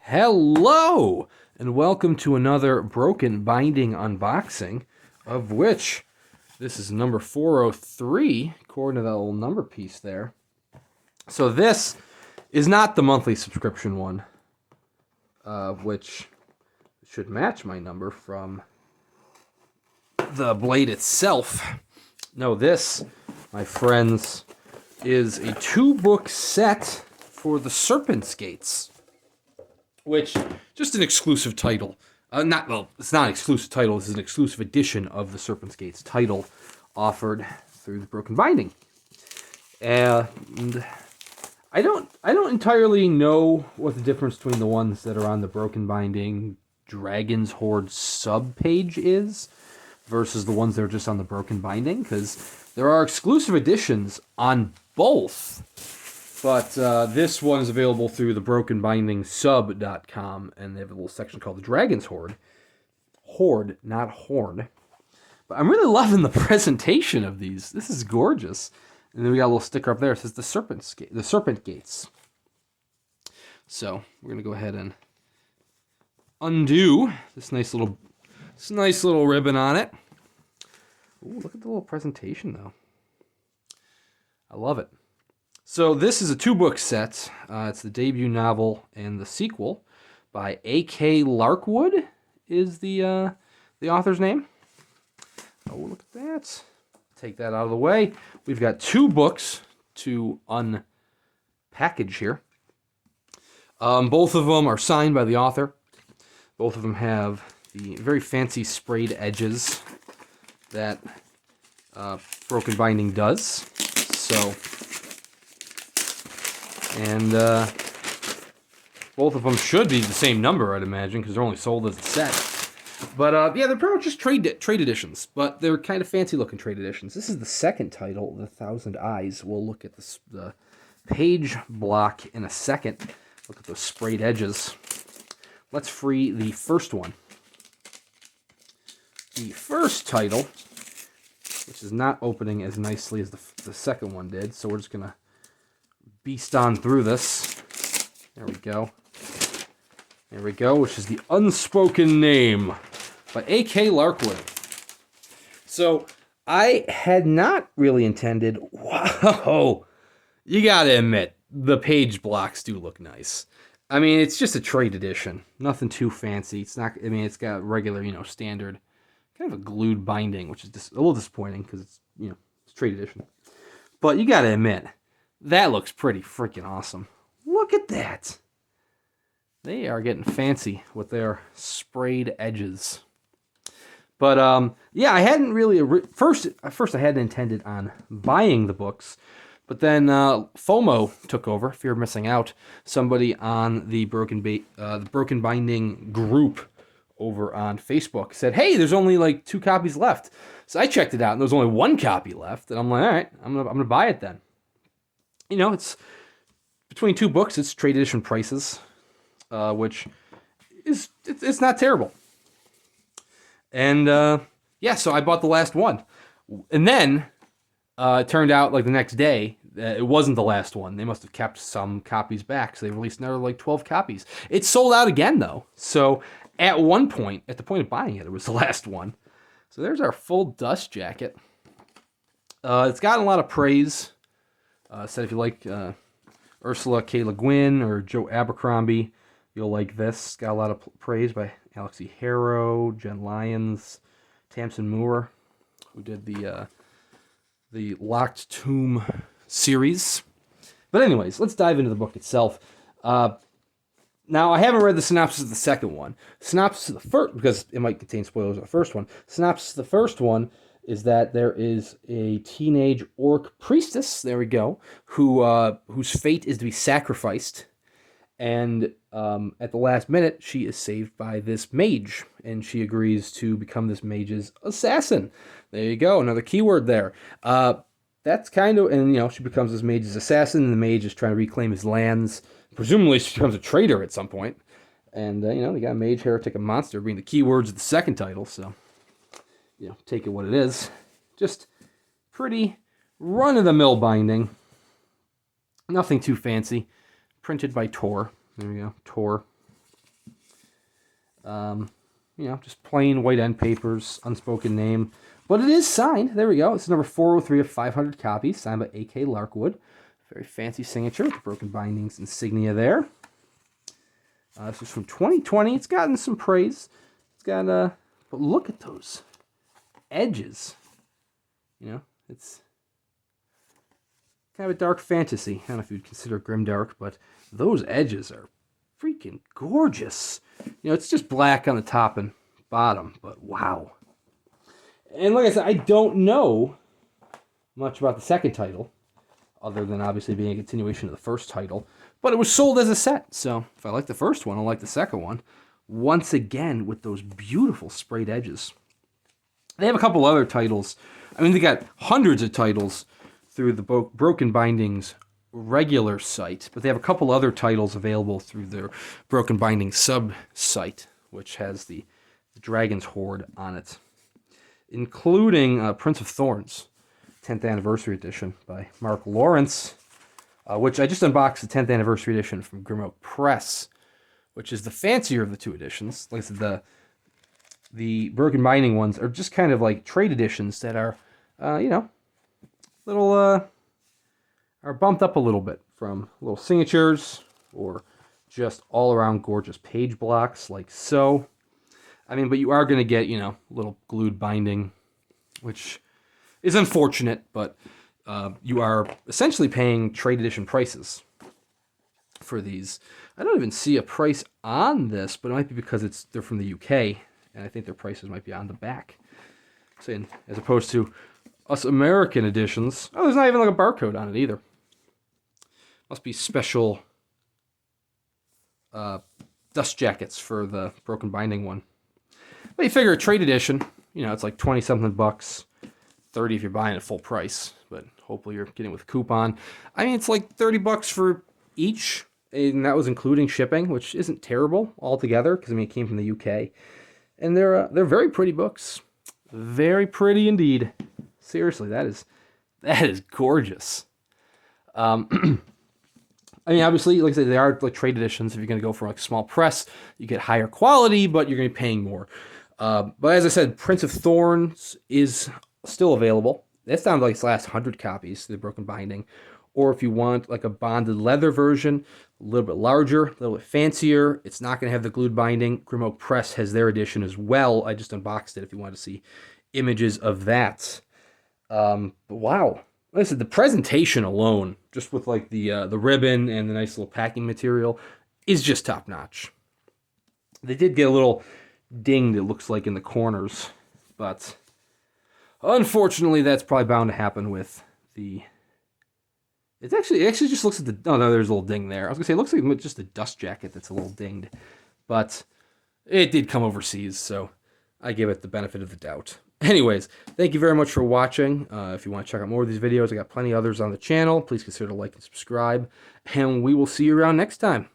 Hello, and welcome to another Broken Binding unboxing, of which this is number 403, according to that little number piece there. So this is not the monthly subscription one, which should match my number from the blade itself. No, this, my friends, is a 2-book set for the Serpent skates. Which, just an exclusive title. It's not an exclusive title. This is an exclusive edition of the Serpent Skates title offered through the Broken Binding. And I don't entirely know what the difference between the ones that are on the Broken Binding Dragon's Horde sub-page is versus the ones that are just on the Broken Binding, because there are exclusive editions on both. But this one is available through the brokenbindingsub.com, and they have a little section called the Dragon's Horde. Horde, not horn. But I'm really loving the presentation of these. This is gorgeous. And then we got a little sticker up there. It says the Serpent Gates. So we're gonna go ahead and undo this nice little ribbon on it. Ooh, look at the little presentation though. I love it. So this is a 2-book set. It's the debut novel and the sequel by AK Larkwood is the author's name. Oh, look at that. Take that out of the way. We've got 2 books to unpackage here. Both of them are signed by the author. Both of them have the very fancy sprayed edges that Broken Binding does. So... And both of them should be the same number, I'd imagine, because they're only sold as a set. But yeah, they're pretty much just trade editions, but they're kind of fancy-looking trade editions. This is the second title, The Thousand Eyes. We'll look at the page block in a second. Look at those sprayed edges. Let's free the first one. The first title, which is not opening as nicely as the second one did, so we're just going to beast on through this. There we go. There we go, which is the Unspoken Name by AK Larkwood. So, I had not really intended... Wow! You gotta admit, the page blocks do look nice. I mean, it's just a trade edition. Nothing too fancy. It's not... I mean, it's got regular, standard, kind of a glued binding, which is just a little disappointing, because it's, it's trade edition. But you gotta admit... That looks pretty freaking awesome. Look at that. They are getting fancy with their sprayed edges. But, yeah, I hadn't really... At first I hadn't intended on buying the books. But then FOMO took over, fear of missing out. Somebody on the Broken Binding group over on Facebook said, hey, there's only like 2 copies left. So I checked it out, and there was only 1 copy left. And I'm like, all right, I'm gonna buy it then. It's between 2 books, it's trade edition prices, which is it's not terrible. And yeah, so I bought the last one, and then it turned out like the next day that it wasn't the last one. They must have kept some copies back, so they released another like 12 copies. It sold out again though. So at one point, at the point of buying it, it was the last one. So there's our full dust jacket. It's gotten a lot of praise. Said if you like Ursula K. Le Guin or Joe Abercrombie, you'll like this. Got a lot of praise by Alex E. Harrow, Jen Lyons, Tamsin Moore, who did the Locked Tomb series. But anyways, let's dive into the book itself. Now, I haven't read the synopsis of the second one. Synopsis of the first, because it might contain spoilers of the first one. Synopsis of the first one is that there is a teenage orc priestess, there we go, whose fate is to be sacrificed. And at the last minute, she is saved by this mage, and she agrees to become this mage's assassin. There you go, another keyword there. That's kind of, and she becomes this mage's assassin, and the mage is trying to reclaim his lands. Presumably, she becomes a traitor at some point. And, they got a mage, heretic, and monster being the keywords of the second title, so... take it what it is. Just pretty run-of-the-mill binding. Nothing too fancy. Printed by Tor. There we go, Tor. You know, just plain white end papers, unspoken name. But it is signed. There we go. It's number 403 of 500 copies, signed by AK Larkwood. Very fancy signature with the broken bindings insignia there. This is from 2020. It's gotten some praise. It's got, but look at those edges. You know, it's kind of a dark fantasy. I don't know if you'd consider it grimdark, but those edges are freaking gorgeous. You know, it's just black on the top and bottom, but wow. And like I said, I don't know much about the second title, other than obviously being a continuation of the first title, but it was sold as a set, so if I like the first one, I'll like the second one. Once again, with those beautiful sprayed edges. They have a couple other titles. I mean, they got hundreds of titles through the Broken Bindings regular site, but they have a couple other titles available through their Broken Bindings sub-site, which has the Dragon's Horde on it, including Prince of Thorns, 10th Anniversary Edition by Mark Lawrence, which I just unboxed the 10th Anniversary Edition from Grimmock Press, which is the fancier of the two editions. Like I said, the Broken Binding ones are just kind of like trade editions that are, you know, little, are bumped up a little bit from little signatures or just all-around gorgeous page blocks like so. I mean, but you are going to get, you know, little glued binding, which is unfortunate, but you are essentially paying trade edition prices for these. I don't even see a price on this, but it might be because they're from the UK, and I think their prices might be on the back. Saying, as opposed to us American editions. Oh, there's not even like a barcode on it either. Must be special dust jackets for the Broken Binding one. But you figure a trade edition, you know, it's like 20-something bucks, 30 if you're buying it full price, but hopefully you're getting it with a coupon. I mean, it's like 30 bucks for each, and that was including shipping, which isn't terrible altogether, because I mean, it came from the UK. And they're very pretty books. Very pretty indeed. Seriously, that is gorgeous. I mean, obviously, like I said, they are like trade editions. If you're going to go for like small press, you get higher quality, but you're going to be paying more. But as I said, Prince of Thorns is still available. That's down to like its last 100 copies, the Broken Binding. Or if you want like a bonded leather version, a little bit larger, a little bit fancier, it's not going to have the glued binding. Grimmock Press has their edition as well. I just unboxed it if you want to see images of that. But wow. Like I said, the presentation alone, just with like the ribbon and the nice little packing material, is just top notch. They did get a little dinged, it looks like, in the corners, but unfortunately, that's probably bound to happen with the. It actually just looks at the. Oh no, there's a little ding there. I was gonna say it looks like just a dust jacket that's a little dinged, but it did come overseas, so I give it the benefit of the doubt. Anyways, thank you very much for watching. If you want to check out more of these videos, I got plenty others on the channel. Please consider to like and subscribe, and we will see you around next time.